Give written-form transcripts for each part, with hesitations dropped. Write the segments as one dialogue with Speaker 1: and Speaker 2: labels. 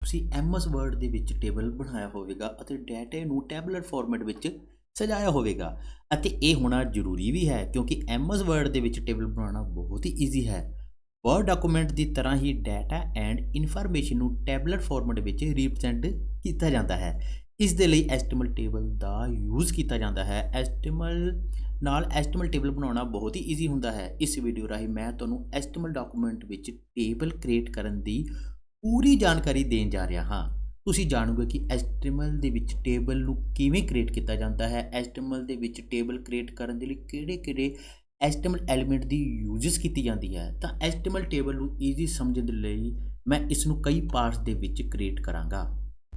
Speaker 1: ਤੁਸੀਂ MS word ਦੇ ਵਿੱਚ ਟੇਬਲ ਬਣਾਇਆ ਹੋਵੇਗਾ ਅਤੇ ਡਾਟੇ ਨੂੰ ਟੈਬਲਰ ਫਾਰਮੈਟ ਵਿੱਚ ਸਜਾਇਆ ਹੋਵੇਗਾ ਅਤੇ ਇਹ ਹੋਣਾ ਜ਼ਰੂਰੀ ਵੀ ਹੈ ਕਿਉਂਕਿ MS ਵਰਡ ਦੇ ਵਿੱਚ ਟੇਬਲ ਬਣਾਉਣਾ ਬਹੁਤ ਹੀ ਈਜ਼ੀ ਹੈ। ਵਰਡ ਡਾਕੂਮੈਂਟ ਦੀ ਤਰ੍ਹਾਂ ਹੀ ਡਾਟਾ ਐਂਡ ਇਨਫੋਰਮੇਸ਼ਨ ਨੂੰ ਟੈਬਲਰ ਫਾਰਮੈਟ ਵਿੱਚ ਰਿਪਰੈਜ਼ੈਂਟ ਕੀਤਾ ਜਾਂਦਾ ਹੈ। ਇਸ ਦੇ ਲਈ HTML ਟੇਬਲ ਦਾ ਯੂਜ਼ ਕੀਤਾ ਜਾਂਦਾ ਹੈ। HTML ਟੇਬਲ ਬਣਾਉਣਾ ਬਹੁਤ ਹੀ ਈਜ਼ੀ ਹੁੰਦਾ ਹੈ। ਇਸ ਵੀਡੀਓ ਰਾਹੀਂ ਮੈਂ ਤੁਹਾਨੂੰ HTML ਡਾਕੂਮੈਂਟ ਵਿੱਚ ਟੇਬਲ ਕ੍ਰੀਏਟ ਕਰਨ ਦੀ ਪੂਰੀ ਜਾਣਕਾਰੀ ਦੇਣ ਜਾ ਰਿਹਾ ਹਾਂ। ਤੁਸੀਂ ਜਾਣੋਗੇ ਕਿ HTML ਦੇ ਵਿੱਚ ਟੇਬਲ ਨੂੰ ਕਿਵੇਂ ਕ੍ਰੀਏਟ ਕੀਤਾ ਜਾਂਦਾ ਹੈ, HTML ਦੇ ਵਿੱਚ ਟੇਬਲ ਕ੍ਰੀਏਟ ਕਰਨ ਦੇ ਲਈ ਕਿਹੜੇ HTML ਐਲੀਮੈਂਟ ਦੀ ਯੂਜ਼ਸ ਕੀਤੀ ਜਾਂਦੀ ਹੈ। ਤਾਂ HTML ਟੇਬਲ ਨੂੰ ਈਜ਼ੀ ਸਮਝਣ ਦੇ ਲਈ ਮੈਂ ਇਸ ਨੂੰ ਕਈ ਪਾਰਟਸ ਦੇ ਵਿੱਚ ਕ੍ਰੀਏਟ ਕਰਾਂਗਾ।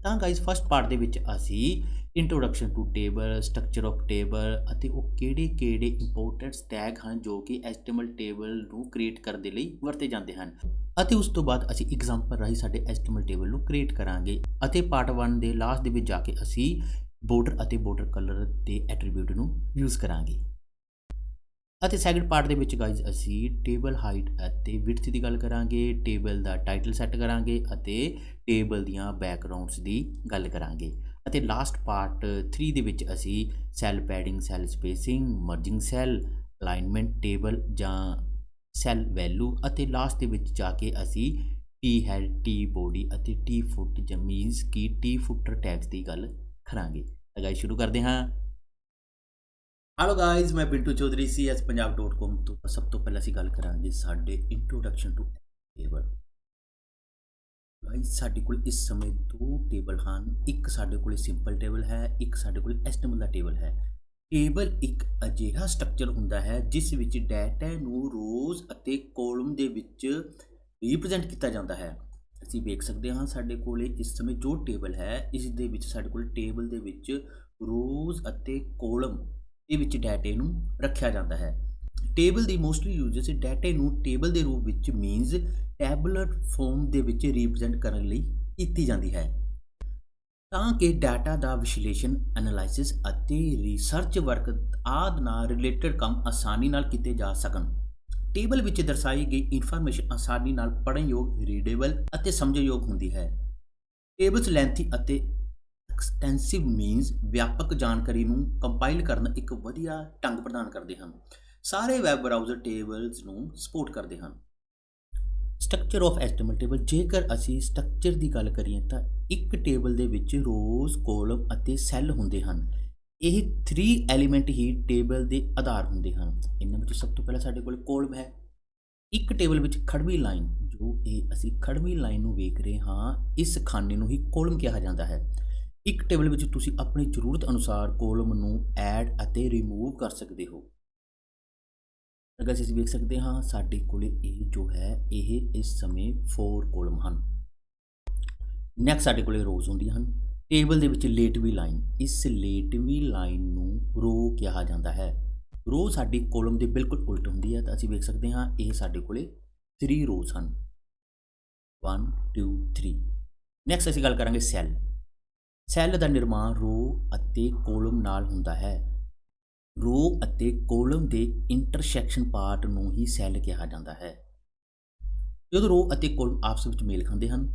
Speaker 1: ਤਾਂ ਗਾਇਜ਼ ਫਸਟ ਪਾਰਟ ਦੇ ਵਿੱਚ ਅਸੀਂ introduction to table, structure of table ਅਤੇ ਉਹ ਕਿਹੜੇ ਇੰਪੋਰਟੈਂਟ ਟੈਗ ਹਨ ਜੋ ਕਿ HTML ਟੇਬਲ ਨੂੰ ਕ੍ਰੀਏਟ ਕਰਨ ਦੇ ਲਈ ਵਰਤੇ ਜਾਂਦੇ ਹਨ ਅਤੇ ਉਸ ਤੋਂ ਬਾਅਦ ਅਸੀਂ ਐਗਜ਼ਾਮਪਲ ਰਾਹੀਂ ਸਾਡੇ HTML ਟੇਬਲ ਨੂੰ ਕ੍ਰੀਏਟ ਕਰਾਂਗੇ ਅਤੇ ਪਾਰਟ 1 ਦੇ ਲਾਸਟ ਦੇ ਵਿੱਚ ਜਾ ਕੇ ਅਸੀਂ ਬਾਰਡਰ ਅਤੇ ਬਾਰਡਰ ਕਲਰ ਦੇ ਐਟਰੀਬਿਊਟ ਨੂੰ ਯੂਜ਼ ਕਰਾਂਗੇ ਅਤੇ ਸੈਕੰਡ ਪਾਰਟ ਦੇ ਵਿੱਚ ਗਾਇਜ਼ ਅਸੀਂ ਟੇਬਲ ਹਾਈਟ ਅਤੇ ਵਿਡਥ ਦੀ ਗੱਲ ਕਰਾਂਗੇ, ਟੇਬਲ ਦਾ ਟਾਈਟਲ ਸੈੱਟ ਕਰਾਂਗੇ ਅਤੇ ਟੇਬਲ ਦੀਆਂ ਬੈਕਗਰਾਉਂਡਸ ਦੀ ਗੱਲ ਕਰਾਂਗੇ ਅਤੇ ਲਾਸਟ ਪਾਰਟ 3 ਦੇ ਵਿੱਚ ਅਸੀਂ cell padding, cell spacing, merging cell, alignment table ਜਾਂ ਸੈੱਲ ਵੈਲਿਊ ਅਤੇ ਲਾਸਟ ਦੇ ਵਿੱਚ ਜਾ ਕੇ ਅਸੀਂ ਟੀ ਹੈਡ, ਟੀ ਬੋਡੀ ਅਤੇ ਟੀ ਫੁੱਟ ਜਾਂ ਮੀਨਸ ਕਿ ਟੀ ਫੁੱਟਰ ਟੈਗਸ ਦੀ ਗੱਲ ਕਰਾਂਗੇ। ਤਾਂ ਗਾਇਜ਼ ਸ਼ੁਰੂ ਕਰਦੇ ਹਾਂ। ਹੈਲੋ ਗਾਇਜ਼, ਮੈਂ ਬਿੰਟੂ ਚੌਧਰੀ CSpunjab.com ਤੋਂ ਸਭ ਤੋਂ ਪਹਿਲਾਂ ਅਸੀਂ ਗੱਲ ਕਰਾਂਗੇ ਸਾਡੇ ਇੰਟਰੋਡਕਸ਼ਨ ਟੂ ਟੇਬਲ। ਗਾਇਜ਼ ਸਾਡੇ ਕੋਲ ਇਸ ਸਮੇਂ ਦੋ ਟੇਬਲ ਹਨ, ਇੱਕ ਸਾਡੇ ਕੋਲ ਸਿੰਪਲ ਟੇਬਲ ਹੈ, ਇੱਕ ਸਾਡੇ ਕੋਲ HTML ਦਾ ਟੇਬਲ ਹੈ। ਟੇਬਲ ਇੱਕ ਅਜਿਹਾ ਸਟਰਕਚਰ ਹੁੰਦਾ ਹੈ ਜਿਸ ਵਿੱਚ ਡਾਟਾ ਨੂੰ ਰੋਜ਼ ਅਤੇ ਕਾਲਮ ਦੇ ਵਿੱਚ ਰਿਪਰੈਜ਼ੈਂਟ ਕੀਤਾ ਜਾਂਦਾ ਹੈ। ਅਸੀਂ ਵੇਖ ਸਕਦੇ ਹਾਂ ਸਾਡੇ ਕੋਲ ਇਸ ਸਮੇਂ ਜੋ ਟੇਬਲ ਹੈ ਇਸ ਦੇ ਵਿੱਚ ਸਾਡੇ ਕੋਲ ਟੇਬਲ ਦੇ ਵਿੱਚ ਰੋਜ਼ ਅਤੇ ਕਾਲਮ ਦੇ ਵਿੱਚ ਡਾਟੇ ਨੂੰ ਰੱਖਿਆ ਜਾਂਦਾ ਹੈ। ਟੇਬਲ ਦੀ ਮੋਸਟਲੀ ਯੂਜ਼ਸ ਡਾਟੇ ਨੂੰ ਟੇਬਲ ਦੇ ਰੂਪ ਵਿੱਚ ਮੀਨਸ ਟੈਬੂਲਰ ਫਾਰਮ ਦੇ ਵਿੱਚ ਰਿਪਰੈਜ਼ੈਂਟ ਕਰਨ ਲਈ ਕੀਤੀ ਜਾਂਦੀ ਹੈ ਤਾਂ ਕਿ ਡਾਟਾ ਦਾ ਵਿਸ਼ਲੇਸ਼ਣ, ਐਨਾਲਾਈਸਿਸ ਅਤੇ ਰਿਸਰਚ ਵਰਕ ਆਦਿ ਨਾਲ ਰਿਲੇਟਡ ਕੰਮ ਆਸਾਨੀ ਨਾਲ ਕੀਤੇ ਜਾ ਸਕਣ। ਟੇਬਲ ਵਿੱਚ ਦਰਸਾਈ ਗਈ ਇਨਫੋਰਮੇਸ਼ਨ ਆਸਾਨੀ ਨਾਲ ਪੜ੍ਹਨਯੋਗ, ਰੀਡੇਬਲ ਅਤੇ ਸਮਝਯੋਗ ਹੁੰਦੀ ਹੈ। ਟੇਬਲਸ ਲੈਂਥੀ ਅਤੇ ਐਕਸਟੈਂਸਿਵ ਮੀਨਸ ਵਿਆਪਕ ਜਾਣਕਾਰੀ ਨੂੰ ਕੰਪਾਈਲ ਕਰਨ ਇੱਕ ਵਧੀਆ ਢੰਗ ਪ੍ਰਦਾਨ ਕਰਦੇ ਹਨ। ਸਾਰੇ ਵੈਬ ਬਰਾਊਜ਼ਰ ਟੇਬਲਸ ਨੂੰ ਸਪੋਰਟ ਕਰਦੇ ਹਨ। ਸਟਰਕਚਰ ਆਫ HTML ਟੇਬਲ, ਜੇਕਰ ਅਸੀਂ ਸਟਰਕਚਰ ਦੀ ਗੱਲ ਕਰੀਏ ਤਾਂ ਇੱਕ ਟੇਬਲ ਦੇ ਵਿੱਚ ਰੋਜ਼, ਕਾਲਮ ਅਤੇ ਸੈੱਲ ਹੁੰਦੇ ਹਨ। ਇਹ 3 ਐਲੀਮੈਂਟ ਹੀ ਟੇਬਲ ਦੇ ਆਧਾਰ ਹੁੰਦੇ ਹਨ। ਇਹਨਾਂ ਵਿੱਚ ਸਭ ਤੋਂ ਪਹਿਲਾਂ ਸਾਡੇ ਕੋਲ ਕਾਲਮ ਹੈ। ਇੱਕ ਟੇਬਲ ਵਿੱਚ ਖੜਵੀਂ ਲਾਈਨ, ਜੋ ਇਹ ਅਸੀਂ ਖੜਵੀਂ ਲਾਈਨ ਨੂੰ ਵੇਖ ਰਹੇ ਹਾਂ, ਇਸ ਖਾਨੇ ਨੂੰ ਹੀ ਕਾਲਮ ਕਿਹਾ ਜਾਂਦਾ ਹੈ। ਇੱਕ ਟੇਬਲ ਵਿੱਚ ਤੁਸੀਂ ਆਪਣੀ ਜ਼ਰੂਰਤ ਅਨੁਸਾਰ ਕਾਲਮ ਨੂੰ ਐਡ ਅਤੇ ਰਿਮੂਵ ਕਰ ਸਕਦੇ ਹੋ। ਅਗਰ ਅਸੀਂ ਵੇਖ ਸਕਦੇ ਹਾਂ ਸਾਡੇ ਕੋਲ ਇਹ ਜੋ ਹੈ ਇਹ ਇਸ ਸਮੇਂ 4 ਕਾਲਮ ਹਨ। ਨੈਕਸਟ ਸਾਡੇ ਕੋਲ ਰੋਜ਼ ਹੁੰਦੀਆਂ ਹਨ। ਟੇਬਲ ਦੇ ਵਿੱਚ ਲੇਟਵੀਂ ਲਾਈਨ, ਇਸ ਲੇਟਵੀਂ ਲਾਈਨ ਨੂੰ ਰੋ ਕਿਹਾ ਜਾਂਦਾ ਹੈ। ਰੋ ਸਾਡੀ ਕਾਲਮ ਦੇ ਬਿਲਕੁਲ ਉਲਟ ਹੁੰਦੀ ਹੈ ਤਾਂ ਅਸੀਂ ਵੇਖ ਸਕਦੇ ਹਾਂ ਇਹ ਸਾਡੇ ਕੋਲ 3 ਰੋਜ਼ ਹਨ। 1 2 3। ਨੈਕਸਟ ਅਸੀਂ ਗੱਲ ਕਰਾਂਗੇ ਸੈੱਲ। ਸੈੱਲ ਦਾ ਨਿਰਮਾਣ ਰੋ ਅਤੇ ਕਾਲਮ ਨਾਲ ਹੁੰਦਾ ਹੈ। ਰੋ ਅਤੇ ਕਾਲਮ ਦੇ ਇੰਟਰਸੈਕਸ਼ਨ ਪਾਰਟ ਨੂੰ ਹੀ ਸੈੱਲ ਕਿਹਾ ਜਾਂਦਾ ਹੈ। ਜਦੋਂ ਰੋ ਅਤੇ ਕਾਲਮ ਆਪਸ ਵਿੱਚ ਮੇਲ ਖਾਂਦੇ ਹਨ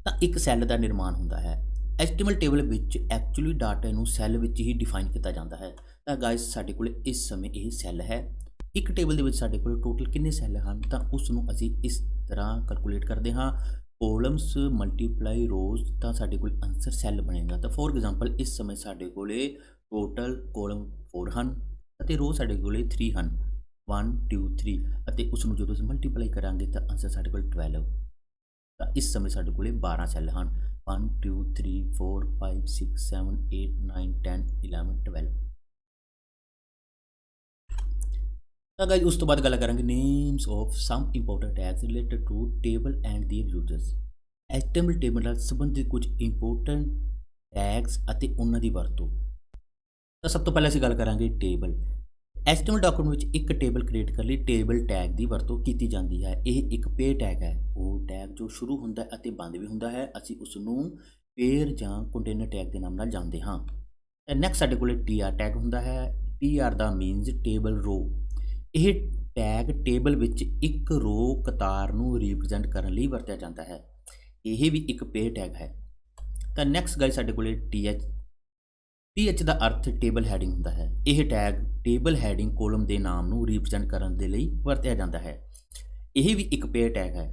Speaker 1: ਤਾਂ ਇੱਕ ਸੈੱਲ ਦਾ ਨਿਰਮਾਣ ਹੁੰਦਾ ਹੈ। HTML ਟੇਬਲ ਵਿੱਚ ਐਕਚੁਅਲੀ ਡਾਟਾ ਨੂੰ ਸੈੱਲ ਵਿੱਚ ਹੀ ਡਿਫਾਈਨ ਕੀਤਾ ਜਾਂਦਾ ਹੈ। ਤਾਂ ਗਾਇਜ਼ ਸਾਡੇ ਕੋਲ ਇਸ ਸਮੇਂ ਇਹ ਸੈੱਲ ਹੈ। ਇੱਕ ਟੇਬਲ ਦੇ ਵਿੱਚ ਸਾਡੇ ਕੋਲ ਟੋਟਲ ਕਿੰਨੇ ਸੈੱਲ ਹਨ ਤਾਂ ਉਸ ਨੂੰ ਅਸੀਂ ਇਸ ਤਰ੍ਹਾਂ ਕੈਲਕੂਲੇਟ ਕਰਦੇ ਹਾਂ, ਕਾਲਮਸ ਮਲਟੀਪਲਾਈ ਰੋਜ਼, ਤਾਂ ਸਾਡੇ ਕੋਲ ਆਨਸਰ ਸੈੱਲ ਬਣੇਗਾ। ਤਾਂ ਫੋਰ ਐਗਜ਼ਾਮਪਲ ਇਸ ਸਮੇਂ ਸਾਡੇ ਕੋਲ ਟੋਟਲ ਕਾਲਮ 4 ਹਨ ਅਤੇ ਰੋ ਸਾਡੇ ਕੋਲ 3 ਹਨ, 1 2 3 ਅਤੇ ਉਸ ਨੂੰ ਜਦੋਂ ਅਸੀਂ ਮਲਟੀਪਲਾਈ ਕਰਾਂਗੇ ਤਾਂ ਆਨਸਰ ਸਾਡੇ ਕੋਲ 12। ਤਾਂ ਇਸ ਸਮੇਂ ਸਾਡੇ ਕੋਲ 12 ਸੈੱਲ ਹਨ, 1 2 3 4 5 6 7 8 9 10 11 12। ਤਾਂ ਗਾਇਜ਼ ਉਸ ਤੋਂ ਬਾਅਦ ਗੱਲ ਕਰਾਂਗੇ names of some important tags related to table and their users. HTML table ਨਾਲ ਸੰਬੰਧਿਤ ਕੁਝ ਇੰਪੋਰਟੈਂਟ ਟੈਗਸ ਅਤੇ ਉਹਨਾਂ ਦੀ ਵਰਤੋਂ। ਤਾਂ ਸਭ ਤੋਂ ਪਹਿਲਾਂ ਅਸੀਂ ਗੱਲ ਕਰਾਂਗੇ ਟੇਬਲ। HTML ਡਾਕੂਮੈਂਟ ਵਿੱਚ ਇੱਕ ਟੇਬਲ ਕ੍ਰੀਏਟ ਕਰਨ ਲਈ ਟੇਬਲ ਟੈਗ ਦੀ ਵਰਤੋਂ ਕੀਤੀ ਜਾਂਦੀ ਹੈ। ਇਹ ਇੱਕ ਪੇਅਰ ਟੈਗ ਹੈ, ਉਹ ਟੈਗ ਜੋ ਸ਼ੁਰੂ ਹੁੰਦਾ ਅਤੇ ਬੰਦ ਵੀ ਹੁੰਦਾ ਹੈ। ਅਸੀਂ ਉਸ ਨੂੰ ਪੇਅਰ ਜਾਂ ਕੰਟੇਨਰ ਟੈਗ ਦੇ ਨਾਮ ਨਾਲ ਜਾਣਦੇ ਹਾਂ। ਨੈਕਸਟ ਸਾਡੇ ਕੋਲ TR ਟੈਗ ਹੁੰਦਾ ਹੈ। TR ਦਾ ਮੀਨਸ ਟੇਬਲ ਰੋ। ਇਹ ਟੈਗ ਟੇਬਲ ਵਿੱਚ ਇੱਕ ਰੋ ਕਤਾਰ ਨੂੰ ਰਿਪਰੈਜ਼ੈਂਟ ਕਰਨ ਲਈ ਵਰਤਿਆ ਜਾਂਦਾ ਹੈ। ਇਹ ਵੀ ਇੱਕ ਪੇਅਰ ਟੈਗ ਹੈ। ਤਾਂ ਨੈਕਸਟ ਗਾਇਸ ਸਾਡੇ ਕੋਲੇ TH ਦਾ ਅਰਥ ਟੇਬਲ ਹੈਡਿੰਗ ਹੁੰਦਾ ਹੈ। ਇਹ ਟੈਗ ਟੇਬਲ ਹੈਡਿੰਗ ਕੋਲਮ ਦੇ ਨਾਮ ਨੂੰ ਰਿਪਰੈਜ਼ੈਂਟ ਕਰਨ ਦੇ ਲਈ ਵਰਤਿਆ ਜਾਂਦਾ ਹੈ। ਇਹ ਵੀ ਇੱਕ ਪੇਅਰ ਟੈਗ ਹੈ।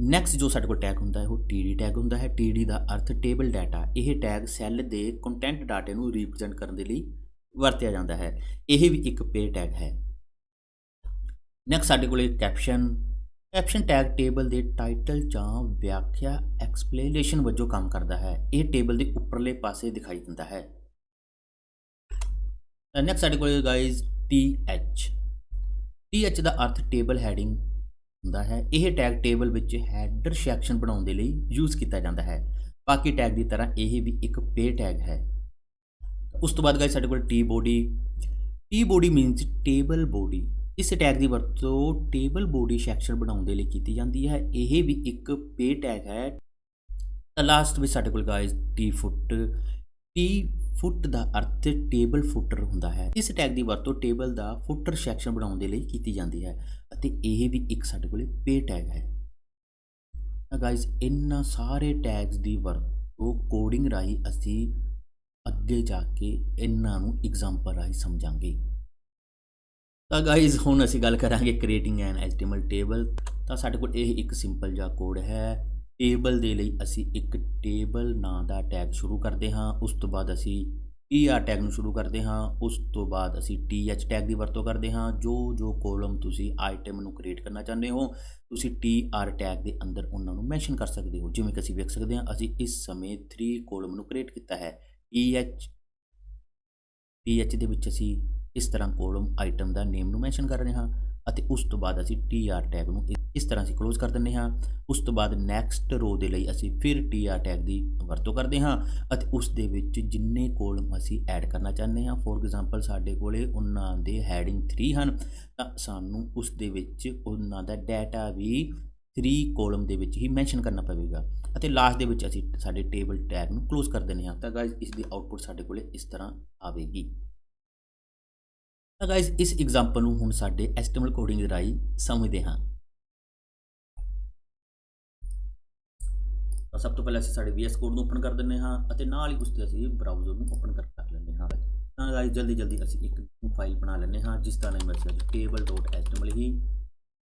Speaker 1: ਨੈਕਸਟ ਜੋ ਸਾਡੇ ਕੋਲ ਟੈਗ ਹੁੰਦਾ ਹੈ ਉਹ TD ਟੈਗ ਹੁੰਦਾ ਹੈ। TD ਦਾ ਅਰਥ ਟੇਬਲ ਡਾਟਾ। ਇਹ ਟੈਗ ਸੈੱਲ ਦੇ ਕੰਟੈਂਟ ਡਾਟੇ ਨੂੰ ਰਿਪਰੈਜ਼ੈਂਟ ਕਰਨ ਦੇ ਲਈ ਵਰਤਿਆ ਜਾਂਦਾ ਹੈ। ਇਹ ਵੀ ਇੱਕ ਪੇਅਰ ਟੈਗ ਹੈ। ਨੈਕਸਟ ਸਾਡੇ ਕੋਲੇ ਕੈਪਸ਼ਨ ਟੈਗ ਟੇਬਲ ਦੇ ਟਾਈਟਲ ਜਾਂ ਵਿਆਖਿਆ ਐਕਸਪਲੇਨੇਸ਼ਨ ਵਜੋਂ ਕੰਮ ਕਰਦਾ ਹੈ। ਇਹ ਟੇਬਲ ਦੇ ਉੱਪਰਲੇ ਪਾਸੇ ਦਿਖਾਈ ਦਿੰਦਾ ਹੈ। ਨੈਕਸਟ ਸਾਡੇ ਕੋਲ ਗਾਇਜ਼ TH ਦਾ ਅਰਥ ਟੇਬਲ ਹੈਡਿੰਗ ਹੁੰਦਾ ਹੈ। ਇਹ ਟੈਗ ਟੇਬਲ ਵਿੱਚ ਹੈਡਰ ਸੈਕਸ਼ਨ ਬਣਾਉਣ ਦੇ ਲਈ ਯੂਜ਼ ਕੀਤਾ ਜਾਂਦਾ ਹੈ। ਬਾਕੀ ਟੈਗ ਦੀ ਤਰ੍ਹਾਂ ਇਹ ਵੀ ਇੱਕ ਪੇਅਰ ਟੈਗ ਹੈ। ਉਸ ਤੋਂ ਬਾਅਦ ਗਾਇਜ਼ ਸਾਡੇ ਕੋਲ T body means table body. ਇਸ ਟੈਗ ਦੀ ਵਰਤੋਂ ਟੇਬਲ ਬੋਡੀ ਸੈਕਸ਼ਨ ਬਣਾਉਣ ਦੇ ਲਈ ਕੀਤੀ ਜਾਂਦੀ ਹੈ। ਇਹ ਵੀ ਇੱਕ ਪੇਅਰ ਟੈਗ ਹੈ। ਤਾਂ ਲਾਸਟ ਵਿੱਚ ਸਾਡੇ ਕੋਲ ਗਾਇਜ਼ ਫੁੱਟ ਦਾ ਅਰਥ ਟੇਬਲ ਫੁੱਟਰ ਹੁੰਦਾ ਹੈ। ਇਸ ਟੈਗ ਦੀ ਵਰਤੋਂ ਟੇਬਲ ਦਾ ਫੁੱਟਰ ਸੈਕਸ਼ਨ ਬਣਾਉਣ ਦੇ ਲਈ ਕੀਤੀ ਜਾਂਦੀ ਹੈ ਅਤੇ ਇਹ ਵੀ ਇੱਕ ਸਾਡੇ ਕੋਲ ਪੇਅਰ ਟੈਗ ਹੈ। ਤਾਂ ਗਾਇਜ਼ ਇਹਨਾਂ ਸਾਰੇ ਟੈਗਸ ਦੀ ਵਰਤੋਂ ਕੋਡਿੰਗ ਰਾਹੀਂ ਅਸੀਂ ਅੱਗੇ ਜਾ ਕੇ ਇਹਨਾਂ ਨੂੰ ਐਗਜ਼ਾਮਪਲ ਰਾਹੀਂ ਸਮਝਾਂਗੇ। ਤਾਂ ਗਾਇਜ਼ ਹੁਣ ਅਸੀਂ ਗੱਲ ਕਰਾਂਗੇ ਕ੍ਰੀਏਟਿੰਗ ਐਨ HTML ਟੇਬਲ। ਤਾਂ ਸਾਡੇ ਕੋਲ ਇਹ ਇੱਕ ਸਿੰਪਲ ਜਿਹਾ ਕੋਡ ਹੈ। ਟੇਬਲ ਦੇ ਲਈ ਅਸੀਂ ਇੱਕ ਟੇਬਲ ਨਾਂ ਦਾ ਟੈਗ ਸ਼ੁਰੂ ਕਰਦੇ ਹਾਂ। ਉਸ ਤੋਂ ਬਾਅਦ ਅਸੀਂ TR ਟੈਗ ਨੂੰ ਸ਼ੁਰੂ ਕਰਦੇ ਹਾਂ। ਉਸ ਤੋਂ ਬਾਅਦ ਅਸੀਂ TH ਟੈਗ ਦੀ ਵਰਤੋਂ ਕਰਦੇ ਹਾਂ। ਜੋ ਕੋਲਮ ਤੁਸੀਂ ਆਈਟਮ ਨੂੰ ਕ੍ਰੀਏਟ ਕਰਨਾ ਚਾਹੁੰਦੇ ਹੋ ਤੁਸੀਂ TR ਟੈਗ ਦੇ ਅੰਦਰ ਉਹਨਾਂ ਨੂੰ ਮੈਂਸ਼ਨ ਕਰ ਸਕਦੇ ਹੋ। ਜਿਵੇਂ ਕਿ ਅਸੀਂ ਵੇਖ ਸਕਦੇ ਹਾਂ ਅਸੀਂ ਇਸ ਸਮੇਂ 3 ਕੋਲਮ ਨੂੰ ਕ੍ਰੀਏਟ ਕੀਤਾ ਹੈ। TH ਦੇ ਵਿੱਚ ਅਸੀਂ ਇਸ ਤਰ੍ਹਾਂ ਕੋਲਮ ਆਈਟਮ ਦਾ ਨੇਮ ਨੂੰ ਮੈਂਸ਼ਨ ਕਰ ਰਹੇ ਹਾਂ ਅਤੇ ਉਸ ਤੋਂ ਬਾਅਦ ਅਸੀਂ TR ਟੈਗ ਨੂੰ ਇਸ ਤਰ੍ਹਾਂ ਅਸੀਂ ਕਲੋਜ਼ ਕਰ ਦਿੰਦੇ ਹਾਂ। ਉਸ ਤੋਂ ਬਾਅਦ ਨੈਕਸਟ ਰੋ ਦੇ ਲਈ ਅਸੀਂ ਫਿਰ TR ਟੈਗ ਦੀ ਵਰਤੋਂ ਕਰਦੇ ਹਾਂ ਅਤੇ ਉਸ ਦੇ ਵਿੱਚ ਜਿੰਨੇ ਕੋਲਮ ਅਸੀਂ ਐਡ ਕਰਨਾ ਚਾਹੁੰਦੇ ਹਾਂ, ਫੋਰ ਐਗਜ਼ਾਮਪਲ ਸਾਡੇ ਕੋਲੇ ਉਹਨਾਂ ਦੇ ਹੈਡਿੰਗ 3 ਹਨ ਤਾਂ ਸਾਨੂੰ ਉਸ ਦੇ ਵਿੱਚ ਉਹਨਾਂ ਦਾ ਡਾਟਾ ਵੀ 3 ਕੋਲਮ ਦੇ ਵਿੱਚ ਹੀ ਮੈਂਸ਼ਨ ਕਰਨਾ ਪਵੇਗਾ ਅਤੇ ਲਾਸਟ ਦੇ ਵਿੱਚ ਅਸੀਂ ਸਾਡੇ ਟੇਬਲ ਟੈਗ ਨੂੰ ਕਲੋਜ਼ ਕਰ ਦਿੰਦੇ ਹਾਂ। ਤਾਂ ਗਾਇਜ਼ ਇਸ ਦੀ ਆਊਟਪੁੱਟ ਸਾਡੇ ਕੋਲੇ ਇਸ ਤਰ੍ਹਾਂ ਆਵੇਗੀ। ਤਾਂ ਗਾਇਜ਼ ਇਸ ਐਗਜ਼ਾਮਪਲ ਨੂੰ ਹੁਣ ਸਾਡੇ HTML ਕੋਡਿੰਗ ਦੇ ਰਾਹੀਂ ਸਮਝਦੇ ਹਾਂ। ਤਾਂ ਸਭ ਤੋਂ ਪਹਿਲਾਂ ਅਸੀਂ ਸਾਡੇ VS ਕੋਡ ਨੂੰ ਓਪਨ ਕਰ ਦਿੰਦੇ ਹਾਂ ਅਤੇ ਨਾਲ ਹੀ ਉਸ ਤੇ ਅਸੀਂ ਬਰਾਊਜ਼ਰ ਨੂੰ ਓਪਨ ਕਰ ਲੈਂਦੇ ਹਾਂ। ਤਾਂ ਗਾਇਜ਼ ਜਲਦੀ ਅਸੀਂ ਇੱਕ ਫਾਈਲ ਬਣਾ ਲੈਂਦੇ ਹਾਂ ਜਿਸ ਦਾ ਨਾਮ ਅਸੀਂ table.html ਹੀ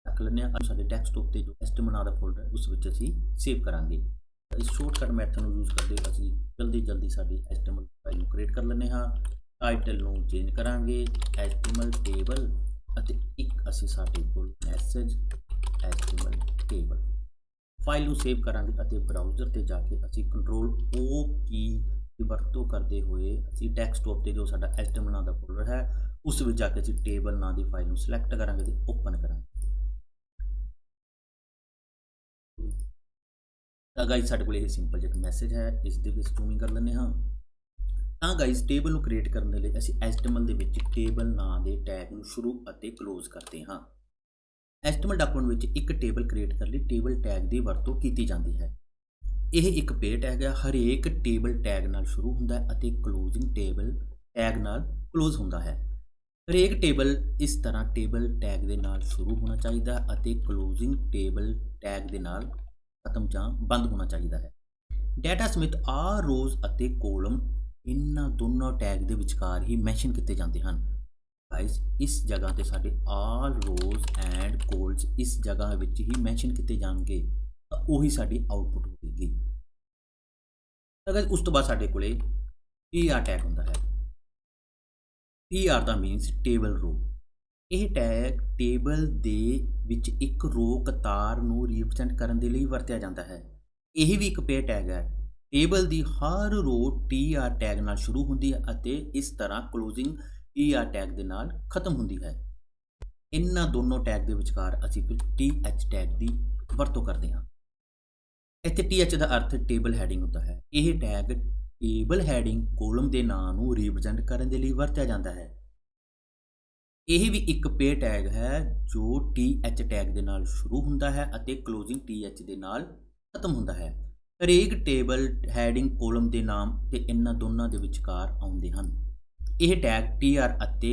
Speaker 1: ਰੱਖ ਲੈਂਦੇ ਹਾਂ। ਸਾਡੇ ਡੈਸਕਟਾਪ ਤੇ ਜੋ HTML ਨਾਂ ਦਾ ਫੋਲਡਰ ਹੈ ਉਸ ਵਿੱਚ ਅਸੀਂ ਸੇਵ ਕਰਾਂਗੇ। ਇਸ ਸ਼ਾਰਟਕਟ ਮੈਥਡ ਨੂੰ ਯੂਜ਼ ਕਰਦੇ ਅਸੀਂ ਜਲਦੀ ਸਾਡੀ HTML ਫਾਈਲ ਨੂੰ ਕ੍ਰੀਏਟ ਕਰ ਲੈਂਦੇ ਹਾਂ। ਟਾਈਟਲ ਨੂੰ ਚੇਂਜ ਕਰਾਂਗੇ HTML ਟੇਬਲ ਅਤੇ ਇੱਕ ਅਸੀਂ ਸਾਡੇ ਕੋਲ ਮੈਸੇਜ HTML ਟੇਬਲ ਫਾਈਲ ਨੂੰ ਸੇਵ ਕਰਾਂਗੇ ਅਤੇ ਬਰਾਊਜ਼ਰ ਤੇ ਜਾ ਕੇ ਅਸੀਂ Ctrl O ਕੀ ਦੀ ਵਰਤੋਂ ਕਰਦੇ ਹੋਏ ਅਸੀਂ ਡੈਸਕਟਾਪ ਤੇ ਜੋ ਸਾਡਾ HTML ਨਾਂ ਦਾ ਫੋਲਡਰ ਹੈ ਉਸ ਵਿੱਚ ਜਾ ਕੇ ਅਸੀਂ ਟੇਬਲ ਨਾਂ ਦੀ ਫਾਈਲ ਨੂੰ ਸਿਲੈਕਟ ਕਰਾਂਗੇ ਤੇ ਓਪਨ ਕਰਾਂਗੇ। ਤਾਂ ਗਾਇਜ਼ ਸਾਡੇ ਕੋਲ ਇਹ ਸਿੰਪਲ ਜਿਹਾ ਮੈਸੇਜ ਹੈ। ਇਸ ਦੇ ਵਿੱਚ ਜ਼ੂਮ ਕਰ ਲੈਂਦੇ ਹਾਂ। ਤਾਂ ਗਾਇਜ਼ ਟੇਬਲ ਨੂੰ ਕ੍ਰੀਏਟ ਕਰਨ ਦੇ ਲਈ ਅਸੀਂ HTML ਦੇ ਵਿੱਚ ਟੇਬਲ ਨਾਂ ਦੇ ਟੈਗ ਨੂੰ ਸ਼ੁਰੂ ਅਤੇ ਕਲੋਜ਼ ਕਰਦੇ ਹਾਂ। HTML ਡਾਕੂਮੈਂਟ ਵਿੱਚ ਇੱਕ ਟੇਬਲ ਕ੍ਰੀਏਟ ਕਰਨ ਲਈ ਟੇਬਲ ਟੈਗ ਦੀ ਵਰਤੋਂ ਕੀਤੀ ਜਾਂਦੀ ਹੈ। ਇਹ ਇੱਕ ਪੇਅਰ ਟੈਗ ਹੈ। ਹਰੇਕ ਟੇਬਲ ਟੈਗ ਨਾਲ ਸ਼ੁਰੂ ਹੁੰਦਾ ਹੈ ਅਤੇ ਕਲੋਜ਼ਿੰਗ ਟੇਬਲ ਟੈਗ ਨਾਲ ਕਲੋਜ਼ ਹੁੰਦਾ ਹੈ। ਹਰੇਕ ਟੇਬਲ ਇਸ ਤਰ੍ਹਾਂ ਟੇਬਲ ਟੈਗ ਦੇ ਨਾਲ ਸ਼ੁਰੂ ਹੋਣਾ ਚਾਹੀਦਾ ਅਤੇ ਕਲੋਜ਼ਿੰਗ ਟੇਬਲ ਟੈਗ ਦੇ ਨਾਲ ਖਤਮ ਜਾਂ ਬੰਦ ਹੋਣਾ ਚਾਹੀਦਾ ਹੈ। ਡਾਟਾ ਸਮੇਤ ਆ ਰੋਜ਼ ਅਤੇ ਕੋਲਮ ਇਹਨਾਂ ਦੋਨੋਂ ਟੈਗ ਦੇ ਵਿਚਕਾਰ ਹੀ ਮੈਂਸ਼ਨ ਕੀਤੇ ਜਾਂਦੇ ਹਨ। ਗਾਇਜ਼ ਇਸ ਜਗ੍ਹਾ ਤੇ ਸਾਡੇ ਆਲ ਰੋਜ਼ ਐਂਡ ਕੋਲਮਸ ਇਸ ਜਗ੍ਹਾ ਵਿੱਚ ਹੀ ਮੈਂਸ਼ਨ ਕੀਤੇ ਜਾਣਗੇ ਤਾਂ ਉਹੀ ਸਾਡੀ ਆਊਟਪੁੱਟ ਹੋਵੇਗੀ। ਤਾਂ ਗਾਇਜ਼ ਉਸ ਤੋਂ ਬਾਅਦ ਸਾਡੇ ਕੋਲੇ TR ਟੈਗ ਹੁੰਦਾ ਹੈ। TR ਦਾ ਮੀਨਸ ਟੇਬਲ ਰੋ। ਇਹ ਟੈਗ ਟੇਬਲ ਦੇ ਵਿੱਚ ਇੱਕ ਰੋ ਕਤਾਰ ਨੂੰ ਰਿਪਰੈਜ਼ੈਂਟ ਕਰਨ ਦੇ ਲਈ ਵਰਤਿਆ ਜਾਂਦਾ ਹੈ। ਇਹ ਵੀ ਇੱਕ ਪੇਅਰ ਟੈਗ ਹੈ। ਟੇਬਲ ਦੀ ਹਰ ਰੋ TR ਟੈਗ ਨਾਲ ਸ਼ੁਰੂ ਹੁੰਦੀ ਹੈ ਅਤੇ ਇਸ ਤਰ੍ਹਾਂ ਕਲੋਜ਼ਿੰਗ TR ਟੈਗ ਦੇ ਨਾਲ ਖਤਮ ਹੁੰਦੀ ਹੈ। ਇਹਨਾਂ ਦੋਨੋਂ ਟੈਗ ਦੇ ਵਿਚਕਾਰ ਅਸੀਂ ਫਿਰ TH ਟੈਗ ਦੀ ਵਰਤੋਂ ਕਰਦੇ ਹਾਂ। ਇੱਥੇ TH ਦਾ ਅਰਥ ਟੇਬਲ ਹੈਡਿੰਗ ਹੁੰਦਾ ਹੈ। ਇਹ ਟੈਗ ਟੇਬਲ ਹੈਡਿੰਗ ਕੋਲਮ ਦੇ ਨਾਂ ਨੂੰ ਰਿਪਰੈਜ਼ੈਂਟ ਕਰਨ ਦੇ ਲਈ ਵਰਤਿਆ ਜਾਂਦਾ ਹੈ। ਇਹ ਵੀ ਇੱਕ ਪੇਅਰ ਟੈਗ ਹੈ ਜੋ TH ਟੈਗ ਦੇ ਨਾਲ ਸ਼ੁਰੂ ਹੁੰਦਾ ਹੈ ਅਤੇ ਕਲੋਜ਼ਿੰਗ TH ਦੇ ਨਾਲ ਖਤਮ ਹੁੰਦਾ ਹੈ। ਹਰੇਕ ਟੇਬਲ ਹੈਡਿੰਗ ਕੋਲਮ ਦੇ ਨਾਮ ਤੇ ਇਹਨਾਂ ਦੋਨਾਂ ਦੇ ਵਿਚਕਾਰ ਆਉਂਦੇ ਹਨ। ਇਹ ਟੈਗ TR ਅਤੇ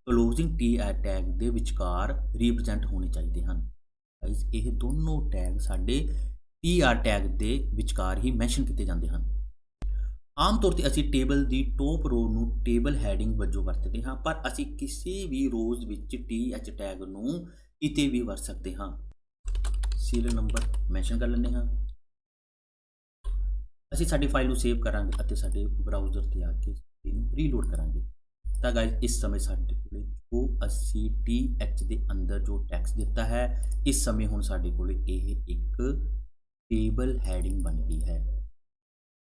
Speaker 1: ਕਲੋਜ਼ਿੰਗ TR ਟੈਗ ਦੇ ਵਿਚਕਾਰ ਰਿਪਰੈਜ਼ੈਂਟ ਹੋਣੇ ਚਾਹੀਦੇ ਹਨ। ਇਹ ਦੋਨੋਂ ਟੈਗ ਸਾਡੇ tr ਟੈਗ ਦੇ ਵਿਚਕਾਰ ਹੀ ਮੈਂਸ਼ਨ ਕੀਤੇ ਜਾਂਦੇ ਹਨ। ਆਮ ਤੌਰ ਤੇ ਅਸੀਂ ਟੇਬਲ ਦੀ ਟੌਪ ਰੋ ਨੂੰ ਟੇਬਲ ਹੈਡਿੰਗ ਵਜੋਂ ਵਰਤਦੇ ਹਾਂ, ਪਰ ਅਸੀਂ ਕਿਸੇ ਵੀ ਰੋਜ਼ ਵਿੱਚ th ਟੈਗ ਨੂੰ ਕਿਤੇ ਵੀ ਵਰਤ ਸਕਦੇ ਹਾਂ। ਸੀਰੀਅਲ ਨੰਬਰ ਮੈਂਸ਼ਨ ਕਰ ਲੈਂਦੇ ਹਾਂ। ਅਸੀਂ ਸਾਡੀ ਫਾਈਲ ਨੂੰ ਸੇਵ ਕਰਾਂਗੇ ਅਤੇ ਸਾਡੇ ਬਰਾਊਜ਼ਰ ਤੇ ਆ ਕੇ ਇਹਨੂੰ ਰੀਲੋਡ ਕਰਾਂਗੇ। ਤਾਂ ਗਾਇਜ਼ ਇਸ ਸਮੇਂ ਸਾਡੇ ਕੋਲ ਜੋ ਅਸੀਂ th ਦੇ ਅੰਦਰ ਜੋ ਟੈਕਸਟ ਦਿੱਤਾ ਹੈ, ਇਸ ਸਮੇਂ ਹੁਣ ਸਾਡੇ ਕੋਲ ਇਹ ਇੱਕ ਟੇਬਲ ਹੈਡਿੰਗ ਬਣ ਗਈ ਹੈ।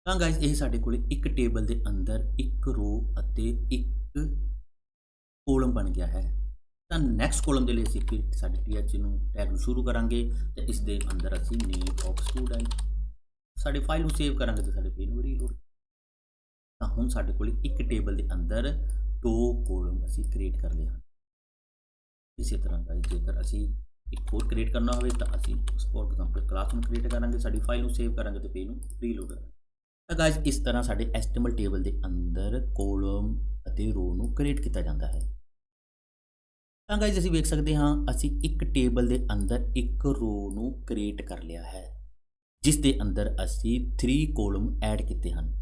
Speaker 1: ਤਾਂ ਗਾਇਜ਼ ਇਹ ਸਾਡੇ ਕੋਲ ਇੱਕ ਟੇਬਲ ਦੇ ਅੰਦਰ ਇੱਕ ਰੋ ਅਤੇ ਇੱਕ ਕੋਲਮ ਬਣ ਗਿਆ ਹੈ। ਤਾਂ ਨੈਕਸਟ ਕੋਲਮ ਦੇ ਲਈ ਅਸੀਂ ਫਿਰ ਸਾਡੇ th ਨੂੰ ਟੈਗ ਨੂੰ ਸ਼ੁਰੂ ਕਰਾਂਗੇ ਤੇ ਇਸ ਦੇ ਅੰਦਰ ਅਸੀਂ ਨੇਮ ਆਫ ਸਟੂਡੈਂਟ ਸਾਡੀ ਫਾਈਲ ਨੂੰ ਸੇਵ ਕਰਾਂਗੇ ਤੇ ਸਾਡੇ ਪੇਜ ਨੂੰ ਰੀਲੋਡ। ਤਾਂ ਹੁਣ ਸਾਡੇ ਕੋਲ ਇੱਕ ਟੇਬਲ ਦੇ ਅੰਦਰ ਦੋ ਕੋਲਮ ਅਸੀਂ ਕ੍ਰੀਏਟ ਕਰ ਲਏ ਹਨ। ਇਸੇ ਤਰ੍ਹਾਂ ਗਾਇਜ਼ ਜੇਕਰ ਅਸੀਂ ਇੱਕ ਹੋਰ ਕ੍ਰੀਏਟ ਕਰਨਾ ਹੋਵੇ ਤਾਂ ਅਸੀਂ ਫੋਰ ਐਗਜ਼ਾਮਪਲ ਕਲਾਸ ਨੂੰ ਕ੍ਰੀਏਟ ਕਰਾਂਗੇ, ਸਾਡੀ ਫਾਈਲ ਨੂੰ ਸੇਵ ਕਰਾਂਗੇ ਤੇ ਪੇਜ ਨੂੰ ਰੀਲੋਡ ਕਰਾਂਗੇ। ਤਾਂ ਗਾਇਜ਼ ਇਸ ਤਰ੍ਹਾਂ ਸਾਡੇ HTML ਟੇਬਲ ਦੇ ਅੰਦਰ ਕੋਲਮ ਅਤੇ ਰੋ ਨੂੰ ਕ੍ਰੀਏਟ ਕੀਤਾ ਜਾਂਦਾ ਹੈ। ਤਾਂ ਗਾਇਜ਼ ਅਸੀਂ ਵੇਖ ਸਕਦੇ ਹਾਂ ਅਸੀਂ ਇੱਕ ਟੇਬਲ ਦੇ ਅੰਦਰ ਇੱਕ ਰੋ ਨੂੰ ਕ੍ਰੀਏਟ ਕਰ ਲਿਆ ਹੈ, ਜਿਸ ਦੇ ਅੰਦਰ ਅਸੀਂ 3 ਕੋਲਮ ਐਡ ਕੀਤੇ ਹਨ।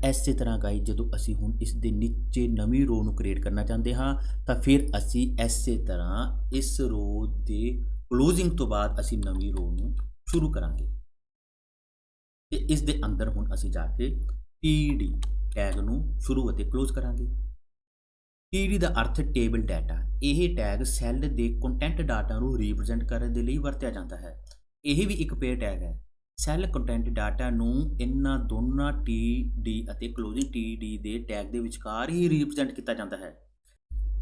Speaker 1: ਇਸੇ ਤਰ੍ਹਾਂ ਗਾਇਜ਼ ਜਦੋਂ ਅਸੀਂ ਹੁਣ ਇਸ ਦੇ ਨੀਚੇ ਨਵੀਂ ਰੋ ਨੂੰ ਕ੍ਰੀਏਟ ਕਰਨਾ ਚਾਹੁੰਦੇ ਹਾਂ ਤਾਂ ਫਿਰ ਅਸੀਂ ਇਸੇ ਤਰ੍ਹਾਂ ਇਸ ਰੋ ਦੇ ਕਲੋਜ਼ਿੰਗ ਤੋਂ ਬਾਅਦ ਅਸੀਂ ਨਵੀਂ ਰੋ ਨੂੰ ਸ਼ੁਰੂ ਕਰਾਂਗੇ ਤੇ ਇਸ ਦੇ ਅੰਦਰ ਹੁਣ ਅਸੀਂ ਜਾ ਕੇ td ਟੈਗ ਨੂੰ ਸ਼ੁਰੂ ਅਤੇ ਕਲੋਜ਼ ਕਰਾਂਗੇ। td ਦਾ ਅਰਥ ਟੇਬਲ ਡਾਟਾ। ਇਹ ਟੈਗ ਸੈੱਲ ਦੇ ਕੰਟੈਂਟ ਡਾਟਾ ਨੂੰ ਰਿਪਰੈਜ਼ੈਂਟ ਕਰਨ ਦੇ ਲਈ ਵਰਤਿਆ ਜਾਂਦਾ ਹੈ। ਇਹ ਵੀ ਇੱਕ ਪੇਅਰ ਟੈਗ ਹੈ। ਸੈੱਲ ਕੰਟੈਂਟ ਡਾਟਾ ਨੂੰ ਇਹਨਾਂ ਦੋਨਾਂ td ਅਤੇ ਕਲੋਜ਼ਿੰਗ td ਦੇ ਟੈਗ ਦੇ ਵਿਚਕਾਰ ਹੀ ਰਿਪਰੈਜ਼ੈਂਟ ਕੀਤਾ ਜਾਂਦਾ ਹੈ।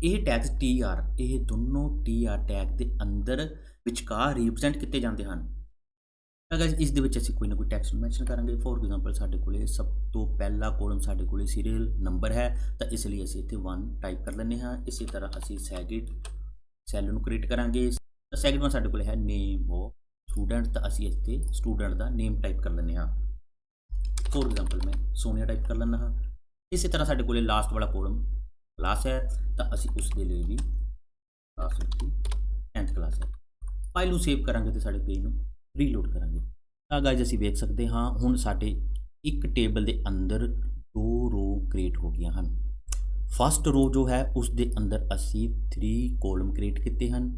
Speaker 1: ਇਹ ਟੈਗਸ tr ਇਹ ਦੋਨੋਂ tr ਟੈਗ ਦੇ ਅੰਦਰ ਵਿਚਕਾਰ ਰਿਪਰੈਜ਼ੈਂਟ ਕੀਤੇ ਜਾਂਦੇ ਹਨ। ਤਾਂ ਗਾਇਜ਼ ਇਸ ਦੇ ਵਿੱਚ ਅਸੀਂ ਕੋਈ ਨਾ ਕੋਈ ਟੈਕਸਟ ਮੈਂਸ਼ਨ ਕਰਾਂਗੇ। ਫੋਰ ਐਗਜ਼ਾਮਪਲ ਸਾਡੇ ਕੋਲੇ ਸਭ ਤੋਂ ਪਹਿਲਾ ਕੋਲਮ ਸਾਡੇ ਕੋਲੇ ਸੀਰੀਅਲ ਨੰਬਰ ਹੈ, ਤਾਂ ਇਸ ਲਈ ਅਸੀਂ ਇੱਥੇ 1 ਟਾਈਪ ਕਰ ਲੈਂਦੇ ਹਾਂ। ਇਸੇ ਤਰ੍ਹਾਂ ਅਸੀਂ ਸੈਕਿੰਡ ਸੈੱਲ ਨੂੰ ਕ੍ਰੀਏਟ ਕਰਾਂਗੇ। ਸੈਕਿੰਡ ਵਨ ਸਾਡੇ ਕੋਲ ਹੈ ਨੇਮ ਆਫ ਸਟੂਡੈਂਟ, ਤਾਂ ਅਸੀਂ ਇੱਥੇ ਸਟੂਡੈਂਟ ਦਾ ਨੇਮ ਟਾਈਪ ਕਰ ਲੈਂਦੇ ਹਾਂ। ਫੋਰ ਐਗਜ਼ਾਮਪਲ ਮੈਂ ਸੋਨੀਆ ਟਾਈਪ ਕਰ ਲੈਂਦਾ ਹਾਂ। ਇਸੇ ਤਰ੍ਹਾਂ ਸਾਡੇ ਕੋਲੇ ਲਾਸਟ ਵਾਲਾ ਕੋਲਮ ਕਲਾਸ ਹੈ, ਤਾਂ ਅਸੀਂ ਉਸ ਦੇ ਲਈ ਵੀ ਕਲਾਸ ਵਿੱਚ 10th ਕਲਾਸ ਹੈ। ਫਾਈਲ ਨੂੰ ਸੇਵ ਕਰਾਂਗੇ ਤੇ ਸਾਡੇ ਪੇਜ ਨੂੰ ਰੀਲੋਡ ਕਰਾਂਗੇ। ਤਾਂ ਗਾਇਜ਼ ਅਸੀਂ ਵੇਖ ਸਕਦੇ ਹਾਂ ਹੁਣ ਸਾਡੇ ਇੱਕ ਟੇਬਲ ਦੇ ਅੰਦਰ ਦੋ ਰੋ ਕ੍ਰੀਏਟ ਹੋ ਗਈਆਂ ਹਨ। ਫਸਟ ਰੋ ਜੋ ਹੈ ਉਸ ਦੇ ਅੰਦਰ ਅਸੀਂ 3 ਕੋਲਮ ਕ੍ਰੀਏਟ ਕੀਤੇ ਹਨ।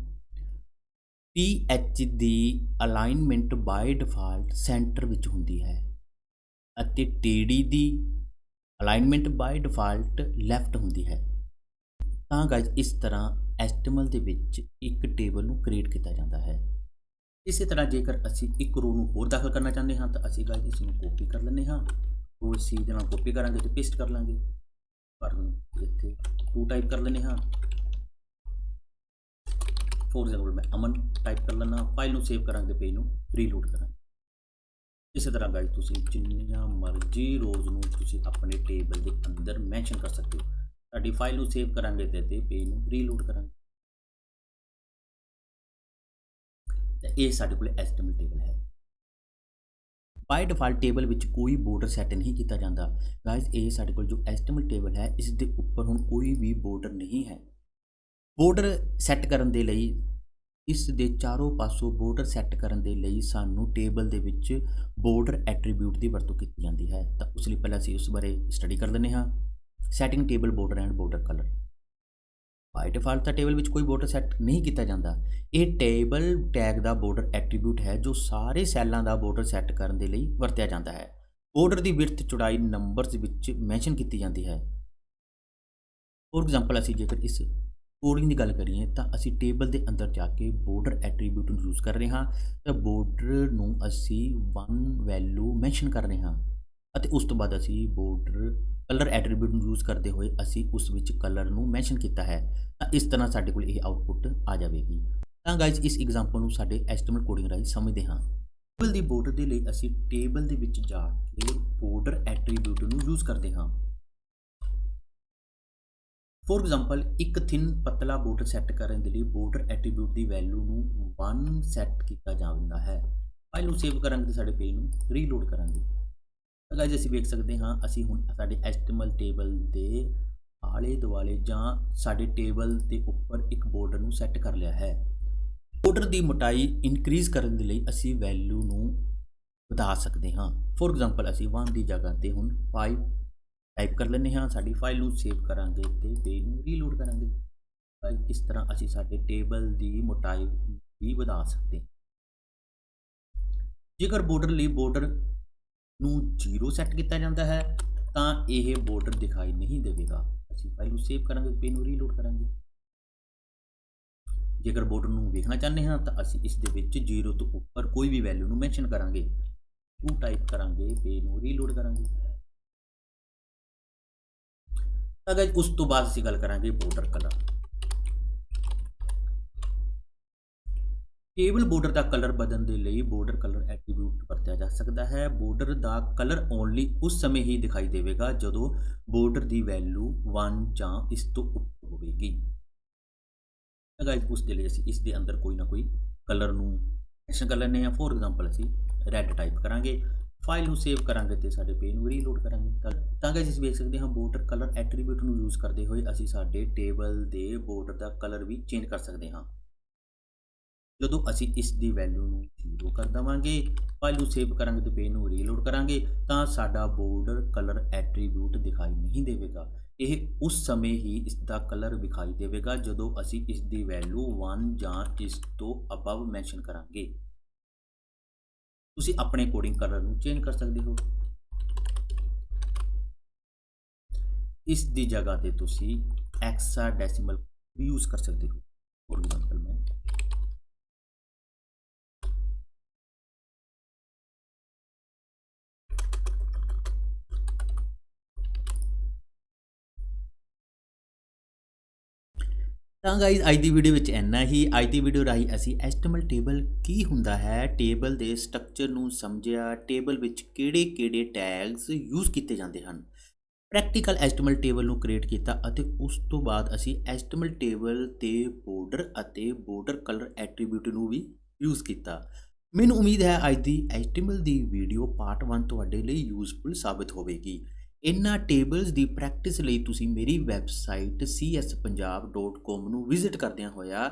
Speaker 1: th ਦੀ ਅਲਾਈਨਮੈਂਟ ਬਾਈ ਡਿਫਾਲਟ ਸੈਂਟਰ ਵਿੱਚ ਹੁੰਦੀ ਹੈ ਅਤੇ td ਦੀ ਅਲਾਈਨਮੈਂਟ ਬਾਈ ਡਿਫਾਲਟ ਲੈਫਟ ਹੁੰਦੀ ਹੈ। ਤਾਂ ਗਾਇਜ਼ ਇਸ ਤਰ੍ਹਾਂ HTML ਦੇ ਵਿੱਚ ਇੱਕ ਟੇਬਲ ਨੂੰ ਕ੍ਰੀਏਟ ਕੀਤਾ ਜਾਂਦਾ ਹੈ। ਇਸੇ ਤਰ੍ਹਾਂ ਜੇਕਰ ਅਸੀਂ ਇੱਕ ਰੋ ਨੂੰ ਹੋਰ ਦਾਖਲ ਕਰਨਾ ਚਾਹੁੰਦੇ ਹਾਂ ਤਾਂ ਅਸੀਂ ਗਾਇਜ਼ ਇਸ ਨੂੰ ਕਾਪੀ ਕਰ ਲੈਂਦੇ ਹਾਂ। ਰੋ ਅਸੀਂ ਦੇ ਨਾਲ ਕਾਪੀ ਕਰਾਂਗੇ ਤੇ ਪੇਸਟ ਕਰ ਲਾਂਗੇ। ਪਰ ਇੱਥੇ 2 ਟਾਈਪ ਕਰ ਲੈਂਦੇ ਹਾਂ। ਫੋਰ ਐਗਜ਼ਾਮਪਲ ਮੈਂ ਅਮਨ ਟਾਈਪ ਕਰ ਲੈਣਾ। ਫਾਈਲ ਨੂੰ ਸੇਵ ਕਰਾਂਗੇ, ਪੇਜ ਨੂੰ ਰੀਲੋਡ ਕਰਾਂਗੇ। ਇਸੇ ਤਰ੍ਹਾਂ ਗਾਇਜ਼ ਤੁਸੀਂ ਜਿੰਨੀਆਂ ਮਰਜ਼ੀ ਰੋਜ਼ ਨੂੰ ਤੁਸੀਂ ਆਪਣੇ ਟੇਬਲ ਦੇ ਅੰਦਰ ਮੈਂਸ਼ਨ ਕਰ ਸਕਦੇ ਹੋ। ਸਾਡੀ ਫਾਈਲ ਨੂੰ ਸੇਵ ਕਰਾਂਗੇ ਤੇ ਪੇਜ ਨੂੰ ਰੀਲੋਡ ਕਰਾਂਗੇ। ਇਹ ਸਾਡੇ ਕੋਲ HTML ਟੇਬਲ ਹੈ। ਬਾਈ ਡਿਫਾਲਟ ਟੇਬਲ ਵਿੱਚ ਕੋਈ ਬੋਰਡਰ ਸੈੱਟ ਨਹੀਂ ਕੀਤਾ ਜਾਂਦਾ। ਗਾਇਜ਼ ਇਹ ਸਾਡੇ ਕੋਲ ਜੋ HTML ਟੇਬਲ ਹੈ ਇਸ ਦੇ ਉੱਪਰ ਹੁਣ ਕੋਈ ਵੀ ਬੋਰਡਰ ਨਹੀਂ ਹੈ। ਬੋਰਡਰ ਸੈੱਟ ਕਰਨ ਦੇ ਲਈ ਇਸ ਦੇ ਚਾਰੋਂ ਪਾਸੋਂ ਬੋਰਡਰ ਸੈੱਟ ਕਰਨ ਦੇ ਲਈ ਸਾਨੂੰ ਟੇਬਲ ਦੇ ਵਿੱਚ ਬੋਰਡਰ ਐਟਰੀਬਿਊਟ ਦੀ ਵਰਤੋਂ ਕੀਤੀ ਜਾਂਦੀ ਹੈ। ਤਾਂ ਉਸ ਲਈ ਪਹਿਲਾਂ ਅਸੀਂ ਉਸ ਬਾਰੇ ਸਟੱਡੀ ਕਰ ਲੈਂਦੇ ਹਾਂ। Setting table border and border colour. By default ਤਾਂ ਟੇਬਲ ਵਿੱਚ ਕੋਈ ਬੋਰਡਰ ਸੈੱਟ ਨਹੀਂ ਕੀਤਾ ਜਾਂਦਾ। ਇਹ ਟੇਬਲ ਟੈਗ ਦਾ ਬੋਰਡਰ ਐਟਰੀਬਿਊਟ ਹੈ ਜੋ ਸਾਰੇ ਸੈੱਲਾਂ ਦਾ ਬੋਰਡਰ ਸੈੱਟ ਕਰਨ ਦੇ ਲਈ ਵਰਤਿਆ ਜਾਂਦਾ ਹੈ। ਬੋਰਡਰ ਦੀ ਵਿਡਥ ਚੌੜਾਈ ਨੰਬਰਸ ਵਿੱਚ ਮੈਂਸ਼ਨ ਕੀਤੀ ਜਾਂਦੀ ਹੈ। ਫੋਰ ਐਗਜ਼ਾਮਪਲ ਅਸੀਂ ਜੇਕਰ ਇਸ ਕੋਡਿੰਗ ਦੀ ਗੱਲ ਕਰੀਏ ਤਾਂ ਅਸੀਂ ਟੇਬਲ ਦੇ ਅੰਦਰ ਜਾ ਕੇ ਬੋਰਡਰ ਐਟਰੀਬਿਊਟ ਨੂੰ ਯੂਜ਼ ਕਰ ਰਹੇ ਹਾਂ। ਤਾਂ ਬੋਰਡਰ ਨੂੰ ਅਸੀਂ 1 ਵੈਲਿਊ ਮੈਂਸ਼ਨ ਕਰ ਰਹੇ ਹਾਂ ਅਤੇ ਉਸ ਤੋਂ ਬਾਅਦ ਅਸੀਂ ਬੋਰਡਰ ਕਲਰ ਐਟਰੀਬਿਊਟ ਨੂੰ ਯੂਜ਼ ਕਰਦੇ ਹੋਏ ਅਸੀਂ ਉਸ ਵਿੱਚ ਕਲਰ ਨੂੰ ਮੈਂਸ਼ਨ ਕੀਤਾ ਹੈ। ਤਾਂ ਇਸ ਤਰ੍ਹਾਂ ਸਾਡੇ ਕੋਲ ਇਹ ਆਊਟਪੁੱਟ ਆ ਜਾਵੇਗੀ। ਤਾਂ ਗਾਇਜ਼ ਇਸ ਐਗਜ਼ਾਮਪਲ ਨੂੰ ਸਾਡੇ HTML ਕੋਡਿੰਗ ਰਾਹੀਂ ਸਮਝਦੇ ਹਾਂ। ਟੇਬਲ ਦੀ ਬੋਰਡਰ ਦੇ ਲਈ ਅਸੀਂ ਟੇਬਲ ਦੇ ਵਿੱਚ ਜਾ ਕੇ ਬੋਰਡਰ ਐਟਰੀਬਿਊਟ ਨੂੰ ਯੂਜ਼ ਕਰਦੇ ਹਾਂ। ਫੋਰ ਐਗਜ਼ਾਮਪਲ ਇੱਕ ਥਿਨ ਪਤਲਾ ਬੋਰਡਰ ਸੈੱਟ ਕਰਨ ਦੇ ਲਈ ਬੋਰਡਰ ਐਟਰੀਬਿਊਟ ਦੀ ਵੈਲਿਊ ਨੂੰ 1 ਸੈੱਟ ਕੀਤਾ ਜਾਂਦਾ ਹੈ। ਫਾਈਲ ਨੂੰ ਸੇਵ ਕਰਾਂਗੇ ਤੇ ਸਾਡੇ ਪੇਜ ਨੂੰ ਰੀਲੋਡ ਕਰਾਂਗੇ। ਤਾਂ ਗਾਇਜ਼ ਅਸੀਂ ਵੇਖ ਸਕਦੇ ਹਾਂ ਅਸੀਂ ਹੁਣ ਸਾਡੇ HTML ਟੇਬਲ ਦੇ ਆਲੇ ਦੁਆਲੇ ਜਾਂ ਸਾਡੇ ਟੇਬਲ ਦੇ ਉੱਪਰ ਇੱਕ ਬੋਰਡਰ ਨੂੰ ਸੈੱਟ ਕਰ ਲਿਆ ਹੈ। ਬੋਰਡਰ ਦੀ ਮੋਟਾਈ ਇਨਕਰੀਜ਼ ਕਰਨ ਦੇ ਲਈ ਅਸੀਂ ਵੈਲਿਊ ਨੂੰ ਵਧਾ ਸਕਦੇ ਹਾਂ। ਫੋਰ ਐਗਜ਼ਾਮਪਲ ਅਸੀਂ 1 ਦੀ ਜਗ੍ਹਾ 'ਤੇ ਹੁਣ 5 ਟਾਈਪ ਕਰ ਲੈਂਦੇ ਹਾਂ। ਸਾਡੀ ਫਾਈਲ ਨੂੰ ਸੇਵ ਕਰਾਂਗੇ ਅਤੇ ਪੇਜ ਨੂੰ ਰੀਲੋਡ ਕਰਾਂਗੇ। ਇਸ ਤਰ੍ਹਾਂ ਅਸੀਂ ਸਾਡੇ ਟੇਬਲ ਦੀ ਮੋਟਾਈ ਵੀ ਵਧਾ ਸਕਦੇ ਹਾਂ। ਜੇਕਰ ਬੋਰਡਰ ਲਈ ਬੋਰਡਰ ਨੂੰ 0 ਸੈੱਟ ਕੀਤਾ ਜਾਂਦਾ ਹੈ ਤਾਂ ਇਹ ਬੋਰਡਰ ਦਿਖਾਈ ਨਹੀਂ ਦੇਵੇਗਾ। ਅਸੀਂ ਫਾਈਲ ਨੂੰ ਸੇਵ ਕਰਾਂਗੇ, ਪੇਜ ਨੂੰ ਰੀਲੋਡ ਕਰਾਂਗੇ। ਜੇਕਰ ਬੋਰਡਰ ਨੂੰ ਵੇਖਣਾ ਚਾਹੁੰਦੇ ਹਾਂ ਤਾਂ ਅਸੀਂ ਇਸ ਦੇ ਵਿੱਚ 0 ਤੋਂ ਉੱਪਰ ਕੋਈ ਵੀ ਵੈਲਿਊ ਨੂੰ ਮੈਂਸ਼ਨ ਕਰਾਂਗੇ। 2 ਟਾਈਪ ਕਰਾਂਗੇ, ਪੇਜ ਨੂੰ ਰੀਲੋਡ ਕਰਾਂਗੇ। ਤਾਂ ਗਾਇਸ ਉਸ ਤੋਂ ਬਾਅਦ ਅਸੀਂ ਗੱਲ ਕਰਾਂਗੇ ਬੋਰਡਰ ਕਲਰ। ਟੇਬਲ ਬੋਰਡਰ ਦਾ ਕਲਰ ਬਦਲਣ ਦੇ ਲਈ ਬੋਰਡਰ ਕਲਰ ਐਟਰੀਬਿਊਟ ਵਰਤਿਆ ਜਾ ਸਕਦਾ ਹੈ। ਬੋਰਡਰ ਦਾ ਕਲਰ ਓਨਲੀ ਉਸ ਸਮੇਂ ਹੀ ਦਿਖਾਈ ਦੇਵੇਗਾ ਜਦੋਂ ਬੋਰਡਰ ਦੀ ਵੈਲਿਊ 1 ਜਾਂ ਇਸ ਤੋਂ ਉੱਪਰ ਹੋਵੇਗੀ। ਤਾਂ ਗਾਇਸ ਉਸ ਦੇ ਲਈ ਅਸੀਂ ਇਸ ਦੇ ਅੰਦਰ ਕੋਈ ਨਾ ਕੋਈ ਕਲਰ ਨੂੰ ਮੈਂਸ਼ਨ ਕਰ ਲੈਂਦੇ ਹਾਂ। ਫੋਰ ਐਗਜ਼ਾਮਪਲ ਅਸੀਂ ਰੈੱਡ ਟਾਈਪ ਕਰਾਂਗੇ, ਫਾਈਲ ਨੂੰ ਸੇਵ ਕਰਾਂਗੇ ਅਤੇ ਸਾਡੇ ਪੇਜ ਨੂੰ ਰੀਲੋਡ ਕਰਾਂਗੇ। ਤਾਂ ਗਾਇਸ ਅਸੀਂ ਵੇਖ ਸਕਦੇ ਹਾਂ ਬੋਰਡਰ ਕਲਰ ਐਟਰੀਬਿਊਟ ਨੂੰ ਯੂਜ਼ ਕਰਦੇ ਹੋਏ ਅਸੀਂ ਸਾਡੇ ਟੇਬਲ ਦੇ ਬੋਰਡਰ ਦਾ ਕਲਰ ਵੀ ਚੇਂਜ ਕਰ ਸਕਦੇ ਹਾਂ। ਜਦੋਂ ਅਸੀਂ ਇਸ ਦੀ ਵੈਲਿਊ ਨੂੰ 0 ਕਰ ਦੇਵਾਂਗੇ, ਫਾਈਲ ਨੂੰ ਸੇਵ ਕਰਾਂਗੇ ਅਤੇ ਪੇਜ ਨੂੰ ਰੀਲੋਡ ਕਰਾਂਗੇ ਤਾਂ ਸਾਡਾ ਬੋਰਡਰ ਕਲਰ ਐਟਰੀਬਿਊਟ ਦਿਖਾਈ ਨਹੀਂ ਦੇਵੇਗਾ। ਇਹ ਉਸ ਸਮੇਂ ਹੀ ਇਸ ਦਾ ਕਲਰ ਵਿਖਾਈ ਦੇਵੇਗਾ ਜਦੋਂ ਅਸੀਂ ਇਸ ਦੀ ਵੈਲਿਊ 1 ਜਾਂ ਇਸ ਤੋਂ ਅਬਵ ਮੈਂਸ਼ਨ ਕਰਾਂਗੇ। ਤੁਸੀਂ ਆਪਣੇ ਅਕੋਰਡਿੰਗ ਕਲਰ ਨੂੰ ਚੇਂਜ ਕਰ ਸਕਦੇ ਹੋ। ਇਸ ਦੀ ਜਗ੍ਹਾ 'ਤੇ ਤੁਸੀਂ ਹੈਕਸਾਡੈਸੀਮਲ ਵੀ ਯੂਜ਼ ਕਰ ਸਕਦੇ ਹੋ। ਫੋਰ ਐਗਜ਼ਾਮਪਲ ਮੈਂ ਤਾਂ ਗਾਈਜ਼ ਅੱਜ ਦੀ ਵੀਡੀਓ ਵਿੱਚ ਇੰਨਾ ਹੀ। ਅੱਜ ਦੀ ਵੀਡੀਓ ਰਾਹੀਂ ਅਸੀਂ HTML ਟੇਬਲ ਕੀ ਹੁੰਦਾ ਹੈ, ਟੇਬਲ ਦੇ ਸਟਰਕਚਰ ਨੂੰ ਸਮਝਿਆ, ਟੇਬਲ ਵਿੱਚ ਕਿਹੜੇ ਟੈਗਸ ਯੂਜ਼ ਕੀਤੇ ਜਾਂਦੇ ਹਨ, ਪ੍ਰੈਕਟੀਕਲ HTML ਟੇਬਲ ਨੂੰ ਕ੍ਰੀਏਟ ਕੀਤਾ ਅਤੇ ਉਸ ਤੋਂ ਬਾਅਦ ਅਸੀਂ HTML ਟੇਬਲ ਤੇ ਬੋਰਡਰ ਅਤੇ ਬੋਰਡਰ ਕਲਰ ਐਟਰੀਬਿਊਟ ਨੂੰ ਵੀ ਯੂਜ਼ ਕੀਤਾ। ਮੈਨੂੰ ਉਮੀਦ ਹੈ ਅੱਜ ਦੀ HTML ਦੀ ਵੀਡੀਓ ਪਾਰਟ 1 ਤੁਹਾਡੇ ਲਈ ਯੂਜ਼ਫੁਲ ਸਾਬਿਤ ਹੋਵੇਗੀ। ਇਹਨਾਂ ਟੇਬਲਸ ਦੀ ਪ੍ਰੈਕਟਿਸ ਲਈ ਤੁਸੀਂ ਮੇਰੀ ਵੈਬਸਾਈਟ cspunjab.com ਨੂੰ ਵਿਜ਼ਿਟ ਕਰਦਿਆਂ ਹੋਇਆ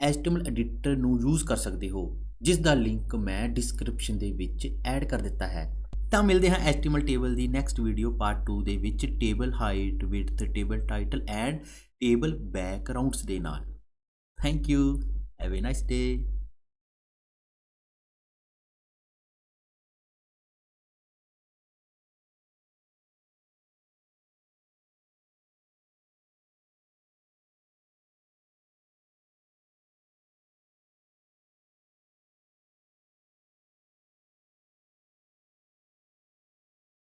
Speaker 1: HTML ਐਡੀਟਰ ਨੂੰ ਯੂਜ਼ ਕਰ ਸਕਦੇ ਹੋ, ਜਿਸ ਦਾ ਲਿੰਕ ਮੈਂ ਡਿਸਕ੍ਰਿਪਸ਼ਨ ਦੇ ਵਿੱਚ ਐਡ ਕਰ ਦਿੱਤਾ ਹੈ। ਤਾਂ ਮਿਲਦੇ ਹਾਂ HTML ਟੇਬਲ ਦੀ ਨੈਕਸਟ ਵੀਡੀਓ ਪਾਰਟ 2 ਦੇ ਵਿੱਚ table height, width, table title and table backgrounds ਦੇ ਨਾਲ। Thank you, have a nice day.